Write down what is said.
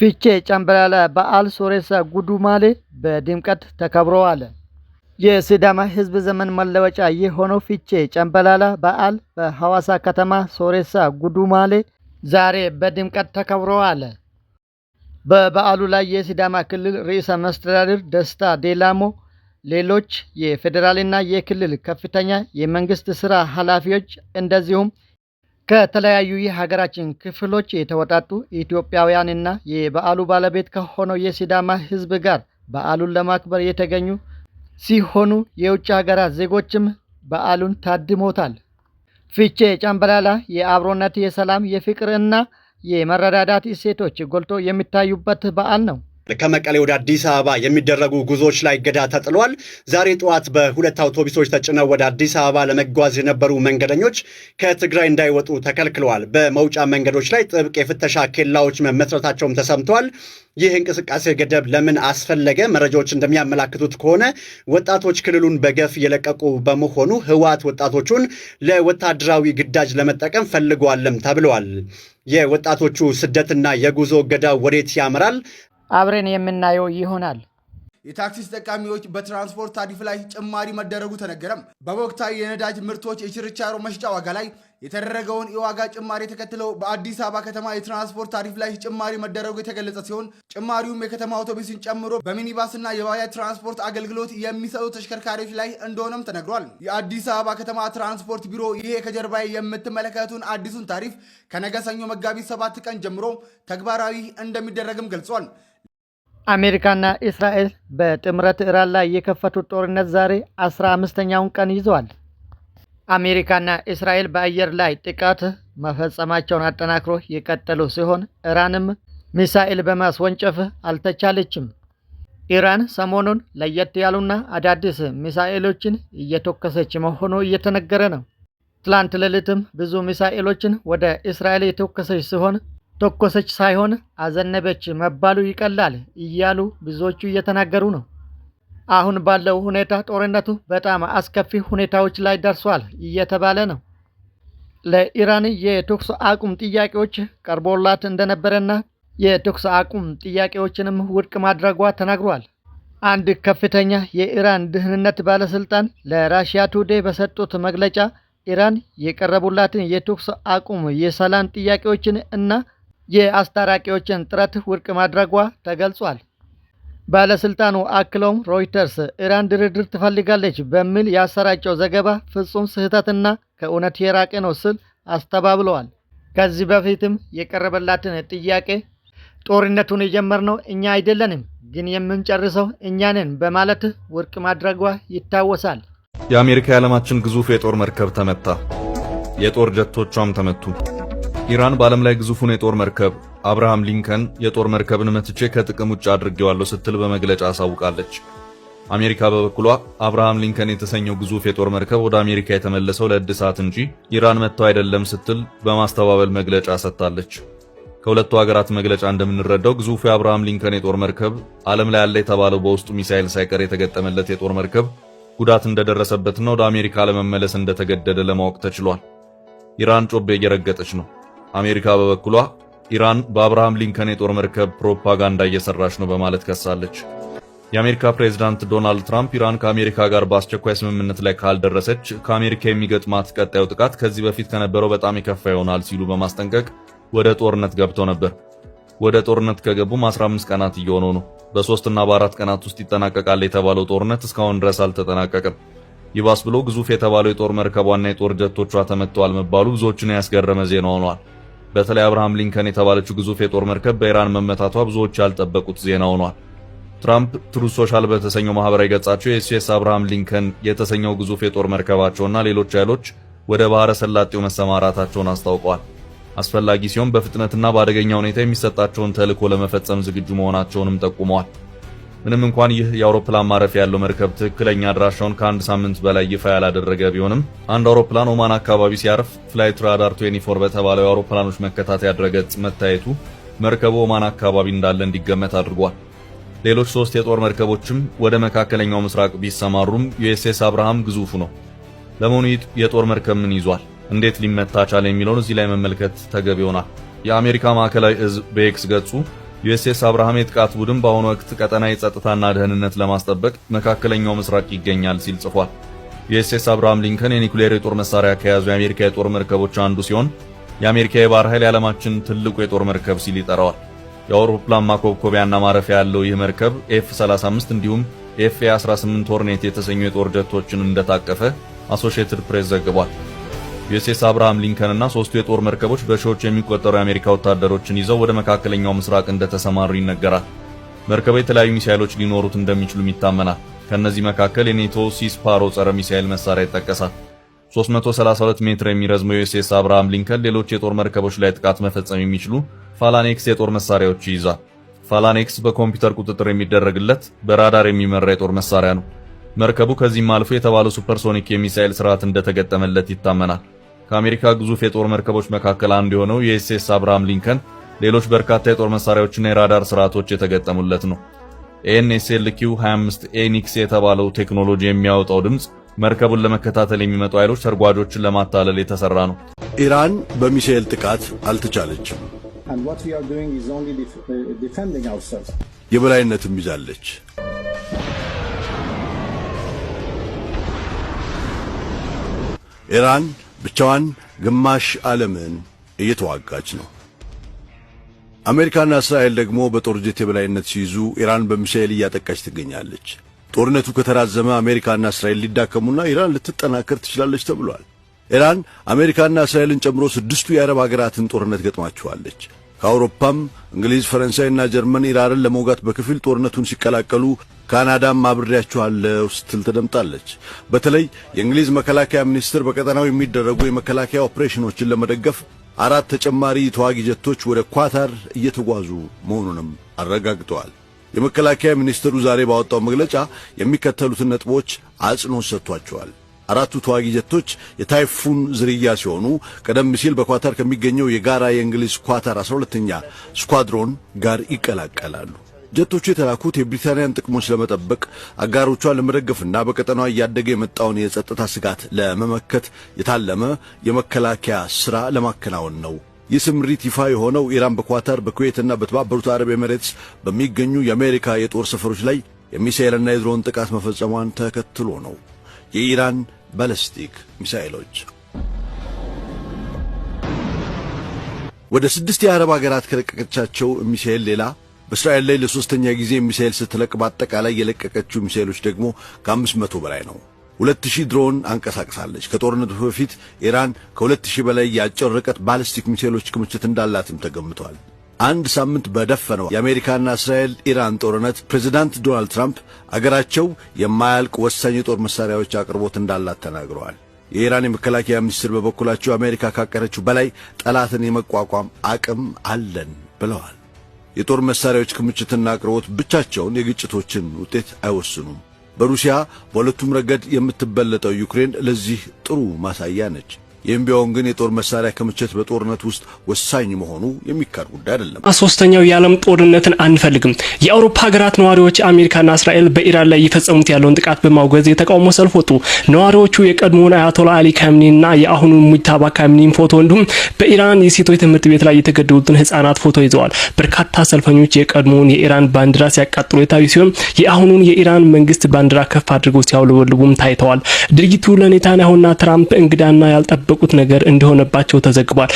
ፊቼ ጨምበላላ በዓል ሶሬሳ ጉዱማሌ በድምቀት ተከብሯል። የሲዳማ ሕዝብ ዘመን መለወጫ የሆነው ፊቼ ጨምበላላ በዓል በሐዋሳ ከተማ ሶሬሳ ጉዱማሌ ዛሬ በድምቀት ተከብሯል። በበዓሉ ላይ የሲዳማ ክልል ርዕሰ መስተዳድር ደስታ ሌዳሞ፣ ሌሎች የፌዴራልና የክልል ከፍተኛ የመንግስት ስራ ኃላፊዎች እንደዚሁም ከተለያዩ የሀገራችን ክፍሎች የተወጣጡ ኢትዮጵያውያንና የበዓሉ ባለቤት ከሆነው የሲዳማ ሕዝብ ጋር በዓሉን ለማክበር የተገኙ ሲሆኑ የውጭ ሀገራት ዜጎችም በዓሉን ታድሞታል። ፊቼ ጨምበላላ የአብሮነት፣ የሰላም፣ የፍቅርና የመረዳዳት እሴቶች ጎልቶ የሚታዩበት በዓል ነው። ከመቀሌ ወደ አዲስ አበባ የሚደረጉ ጉዞዎች ላይ እገዳ ተጥሏል። ዛሬ ጠዋት በሁለት አውቶቡሶች ተጭነው ወደ አዲስ አበባ ለመጓዝ የነበሩ መንገደኞች ከትግራይ እንዳይወጡ ተከልክለዋል። በመውጫ መንገዶች ላይ ጥብቅ የፍተሻ ኬላዎች መመስረታቸውም ተሰምቷል። ይህ እንቅስቃሴ ገደብ ለምን አስፈለገ? መረጃዎች እንደሚያመላክቱት ከሆነ ወጣቶች ክልሉን በገፍ የለቀቁ በመሆኑ ህወሓት ወጣቶቹን ለወታደራዊ ግዳጅ ለመጠቀም ፈልገዋልም ተብለዋል። የወጣቶቹ ስደትና የጉዞ እገዳ ወዴት ያመራል? አብረን የምናየው ይሆናል። የታክሲ ተጠቃሚዎች በትራንስፖርት ታሪፍ ላይ ጭማሪ መደረጉ ተነገረም። በወቅታዊ የነዳጅ ምርቶች የችርቻሮ መሸጫ ዋጋ ላይ የተደረገውን የዋጋ ጭማሪ ተከትለው በአዲስ አበባ ከተማ የትራንስፖርት ታሪፍ ላይ ጭማሪ መደረጉ የተገለጸ ሲሆን ጭማሪውም የከተማ አውቶቡስን ጨምሮ በሚኒባስና የባጃጅ ትራንስፖርት አገልግሎት የሚሰጡ ተሽከርካሪዎች ላይ እንደሆነም ተነግሯል። የአዲስ አበባ ከተማ ትራንስፖርት ቢሮ ይሄ ከጀርባዬ የምትመለከቱን አዲሱን ታሪፍ ከነገ ሰኞ መጋቢት 7 ቀን ጀምሮ ተግባራዊ እንደሚደረግም ገልጿል። አሜሪካና እስራኤል በጥምረት ኢራን ላይ የከፈቱት ጦርነት ዛሬ 15ኛውን ቀን ይዟል። አሜሪካና እስራኤል በአየር ላይ ጥቃት መፈጸማቸውን አጠናክሮ የቀጠሉ ሲሆን ኢራንም ሚሳኤል በማስወንጨፍ አልተቻለችም። ኢራን ሰሞኑን ለየት ያሉና አዳዲስ ሚሳኤሎችን እየተኮሰች መሆኑ እየተነገረ ነው። ትላንት ሌሊትም ብዙ ሚሳኤሎችን ወደ እስራኤል የተኮሰች ሲሆን ተኮሰች ሳይሆን አዘነበች መባሉ ይቀላል እያሉ ብዙዎቹ እየተናገሩ ነው። አሁን ባለው ሁኔታ ጦርነቱ በጣም አስከፊ ሁኔታዎች ላይ ደርሷል እየተባለ ነው። ለኢራን የተኩስ አቁም ጥያቄዎች ቀርቦላት እንደነበረና የተኩስ አቁም ጥያቄዎችንም ውድቅ ማድረጓ ተናግሯል። አንድ ከፍተኛ የኢራን ደህንነት ባለስልጣን ለራሽያ ቱዴይ በሰጡት መግለጫ ኢራን የቀረቡላትን የተኩስ አቁም፣ የሰላም ጥያቄዎችን እና የአስታራቂዎችን ጥረት ውድቅ ማድረጓ ተገልጿል። ባለስልጣኑ አክለውም ሮይተርስ ኢራን ድርድር ትፈልጋለች በሚል ያሰራጨው ዘገባ ፍጹም ስህተትና ከእውነት የራቀ ነው ሲል አስተባብለዋል። ከዚህ በፊትም የቀረበላትን ጥያቄ ጦርነቱን የጀመርነው እኛ አይደለንም፣ ግን የምንጨርሰው እኛ ነን በማለት ውድቅ ማድረጓ ይታወሳል። የአሜሪካ የዓለማችን ግዙፍ የጦር መርከብ ተመታ። የጦር ጀቶቿም ተመቱ። ኢራን በዓለም ላይ ግዙፉን የጦር መርከብ አብርሃም ሊንከን የጦር መርከብን መትቼ ከጥቅም ውጭ አድርጌዋለሁ ስትል በመግለጫ አሳውቃለች። አሜሪካ በበኩሏ አብርሃም ሊንከን የተሰኘው ግዙፍ የጦር መርከብ ወደ አሜሪካ የተመለሰው ለእድሳት እንጂ ኢራን መተው አይደለም ስትል በማስተባበል መግለጫ ሰጥታለች። ከሁለቱ ሀገራት መግለጫ እንደምንረዳው ግዙፉ የአብርሃም ሊንከን የጦር መርከብ ዓለም ላይ ያለ የተባለው በውስጡ ሚሳኤል ሳይቀር የተገጠመለት የጦር መርከብ ጉዳት እንደደረሰበትና ወደ አሜሪካ ለመመለስ እንደተገደደ ለማወቅ ተችሏል። ኢራን ጮቤ እየረገጠች ነው። አሜሪካ በበኩሏ ኢራን በአብርሃም ሊንከን የጦር መርከብ ፕሮፓጋንዳ እየሰራች ነው በማለት ከሳለች። የአሜሪካ ፕሬዝዳንት ዶናልድ ትራምፕ ኢራን ከአሜሪካ ጋር በአስቸኳይ ስምምነት ላይ ካልደረሰች ከአሜሪካ የሚገጥማት ቀጣዩ ጥቃት ከዚህ በፊት ከነበረው በጣም የከፋ ይሆናል ሲሉ በማስጠንቀቅ ወደ ጦርነት ገብተው ነበር። ወደ ጦርነት ከገቡም 15 ቀናት እየሆነው ነው። በ3 እና በ4 ቀናት ውስጥ ይጠናቀቃል የተባለው ጦርነት እስካሁን ድረስ አልተጠናቀቀም። ይባስ ብሎ ግዙፍ የተባለው የጦር መርከቧና የጦር ጀቶቿ ተመተዋል መባሉ ብዙዎችን ያስገረመ ዜና ሆኗል። በተለይ አብርሃም ሊንከን የተባለችው ግዙፍ የጦር መርከብ በኢራን መመታቷ ብዙዎች ያልጠበቁት ዜና ሆኗል። ትራምፕ ትሩዝ ሶሻል በተሰኘው ማህበራዊ ገጻቸው የዩኤስ አብርሃም ሊንከን የተሰኘው ግዙፍ የጦር መርከባቸውና ሌሎች ኃይሎች ወደ ባህረ ሰላጤው መሰማራታቸውን አስታውቀዋል። አስፈላጊ ሲሆን በፍጥነትና በአደገኛ ሁኔታ የሚሰጣቸውን ተልዕኮ ለመፈጸም ዝግጁ መሆናቸውንም ጠቁመዋል። ምንም እንኳን ይህ የአውሮፕላን ማረፊያ ያለው መርከብ ትክክለኛ አድራሻውን ከአንድ ሳምንት በላይ ይፋ ያላደረገ ቢሆንም አንድ አውሮፕላን ኦማን አካባቢ ሲያርፍ ፍላይት ራዳር 24 በተባለው የአውሮፕላኖች መከታተያ ድረገጽ መታየቱ መርከቡ ኦማን አካባቢ እንዳለ እንዲገመት አድርጓል። ሌሎች 3 የጦር መርከቦችም ወደ መካከለኛው ምስራቅ ቢሰማሩም ዩኤስኤስ አብርሃም ግዙፉ ነው። ለመሆኑ የጦር መርከብ ምን ይዟል? እንዴት ሊመታ ቻለ የሚለውን እዚህ ላይ መመልከት ተገቢ ይሆናል። የአሜሪካ ማዕከላዊ እዝ በኤክስ ገጹ ዩኤስኤስ አብርሃም የጥቃት ቡድን በአሁኑ ወቅት ቀጠናዊ ጸጥታና ደህንነት ለማስጠበቅ መካከለኛው ምስራቅ ይገኛል ሲል ጽፏል። ዩኤስኤስ አብርሃም ሊንከን የኒኩሌር የጦር መሳሪያ ከያዙ የአሜሪካ የጦር መርከቦች አንዱ ሲሆን የአሜሪካ የባህር ኃይል የዓለማችን ትልቁ የጦር መርከብ ሲል ይጠራዋል። የአውሮፕላን ማኮብኮቢያና ማረፊያ ያለው ይህ መርከብ ኤፍ-35 እንዲሁም ኤፍ-18 ሆርኔት የተሰኙ የጦር ጀቶችን እንደታቀፈ አሶሺየትድ ፕሬስ ዘግቧል። ዩኤስኤስ አብርሃም ሊንከንና ሶስቱ የጦር መርከቦች በሺዎች የሚቆጠሩ የአሜሪካ ወታደሮችን ይዘው ወደ መካከለኛው ምስራቅ እንደተሰማሩ ይነገራል። መርከቡ የተለያዩ ሚሳኤሎች ሊኖሩት እንደሚችሉም ይታመናል። ከነዚህ መካከል የኔቶ ሲስፓሮ ጸረ ሚሳኤል መሳሪያ ይጠቀሳል። 332 ሜትር የሚረዝመው ዩኤስኤስ አብርሃም ሊንከን ሌሎች የጦር መርከቦች ላይ ጥቃት መፈጸም የሚችሉ ፋላኔክስ የጦር መሳሪያዎች ይይዛል። ፋላኔክስ በኮምፒውተር ቁጥጥር የሚደረግለት በራዳር የሚመራ የጦር መሳሪያ ነው። መርከቡ ከዚህም አልፎ የተባለው ሱፐርሶኒክ የሚሳኤል ስርዓት እንደተገጠመለት ይታመናል። ከአሜሪካ ግዙፍ የጦር መርከቦች መካከል አንዱ የሆነው ዩኤስኤስ አብርሃም ሊንከን ሌሎች በርካታ የጦር መሳሪያዎችና የራዳር ስርዓቶች የተገጠሙለት ነው። ኤንኤስኤልኪው 25ኤ ኒክስ የተባለው ቴክኖሎጂ የሚያወጣው ድምጽ መርከቡን ለመከታተል የሚመጡ ኃይሎች ሰርጓጆችን ለማታለል የተሰራ ነው። ኢራን በሚሳኤል ጥቃት አልተቻለችም፣ የበላይነትም ይዛለች። ኢራን ብቻዋን ግማሽ ዓለምን እየተዋጋች ነው። አሜሪካና እስራኤል ደግሞ በጦር ጀት የበላይነት ሲይዙ ኢራን በሚሳኤል እያጠቃች ትገኛለች። ጦርነቱ ከተራዘመ አሜሪካና እስራኤል ሊዳከሙና ኢራን ልትጠናከር ትችላለች ተብሏል። ኢራን አሜሪካና እስራኤልን ጨምሮ 6ቱ የአረብ ሀገራትን ጦርነት ገጥማቸዋለች። ከአውሮፓም እንግሊዝ፣ ፈረንሳይና ጀርመን ኢራንን ለመውጋት በከፊል ጦርነቱን ሲቀላቀሉ ካናዳም አብሬያችኋለሁ ስትል ተደምጣለች። በተለይ የእንግሊዝ መከላከያ ሚኒስትር በቀጠናው የሚደረጉ የመከላከያ ኦፕሬሽኖችን ለመደገፍ 4 ተጨማሪ ተዋጊ ጀቶች ወደ ኳታር እየተጓዙ መሆኑንም አረጋግጠዋል። የመከላከያ ሚኒስትሩ ዛሬ ባወጣው መግለጫ የሚከተሉትን ነጥቦች አጽንኦት ሰጥቷቸዋል። 4ቱ ተዋጊ ጀቶች የታይፉን ዝርያ ሲሆኑ ቀደም ሲል በኳታር ከሚገኘው የጋራ የእንግሊዝ ኳታር 12ኛ ስኳድሮን ጋር ይቀላቀላሉ። ጀቶቹ የተላኩት የብሪታንያን ጥቅሞች ለመጠበቅ አጋሮቿን ለመደገፍና በቀጠናው እያደገ የመጣውን የጸጥታ ስጋት ለመመከት የታለመ የመከላከያ ሥራ ለማከናወን ነው። ይህ ስምሪት ይፋ የሆነው ኢራን በኳታር በኩዌትና በተባበሩት አረብ ኤሚሬትስ በሚገኙ የአሜሪካ የጦር ሰፈሮች ላይ የሚሳኤልና የድሮን ጥቃት መፈጸሟን ተከትሎ ነው። የኢራን ባሊስቲክ ሚሳኤሎች ወደ 6 የአረብ ሀገራት ከለቀቀቻቸው ሚሳኤል ሌላ በእስራኤል ላይ ለሶስተኛ ጊዜ ሚሳኤል ስትለቅ በአጠቃላይ የለቀቀችው ሚሳኤሎች ደግሞ ከ500 በላይ ነው። 2000 ድሮን አንቀሳቅሳለች። ከጦርነቱ በፊት ኢራን ከ2000 በላይ የአጭር ርቀት ባሊስቲክ ሚሳኤሎች ክምችት እንዳላትም ተገምቷል። አንድ ሳምንት በደፈነው የአሜሪካና እስራኤል ኢራን ጦርነት ፕሬዝዳንት ዶናልድ ትራምፕ አገራቸው የማያልቅ ወሳኝ የጦር መሳሪያዎች አቅርቦት እንዳላት ተናግረዋል። የኢራን የመከላከያ ሚኒስትር በበኩላቸው አሜሪካ ካቀረችው በላይ ጠላትን የመቋቋም አቅም አለን ብለዋል። የጦር መሳሪያዎች ክምችትና አቅርቦት ብቻቸውን የግጭቶችን ውጤት አይወስኑም። በሩሲያ በሁለቱም ረገድ የምትበለጠው ዩክሬን ለዚህ ጥሩ ማሳያ ነች። ይህም ቢሆን ግን የጦር መሳሪያ ክምችት በጦርነት ውስጥ ወሳኝ መሆኑ የሚካድ ጉዳይ አይደለም። ሶስተኛው የዓለም ጦርነትን አንፈልግም። የአውሮፓ ሀገራት ነዋሪዎች አሜሪካና እስራኤል በኢራን ላይ እየፈጸሙት ያለውን ጥቃት በማውገዝ የተቃውሞ ሰልፍ ወጡ። ነዋሪዎቹ የቀድሞውን አያቶላ አሊ ካሚኒና የአሁኑ ሙጅታባ ካሚኒን ፎቶ እንዲሁም በኢራን የሴቶች ትምህርት ቤት ላይ የተገደሉትን ህፃናት ፎቶ ይዘዋል። በርካታ ሰልፈኞች የቀድሞውን የኢራን ባንዲራ ሲያቃጥሉ የታዩ ሲሆን የአሁኑን የኢራን መንግስት ባንዲራ ከፍ አድርገው ሲያውለበልቡም ታይተዋል። ድርጊቱ ለኔታንያሁና ትራምፕ እንግዳና ያልጠበቁት ነገር እንደሆነባቸው ተዘግቧል።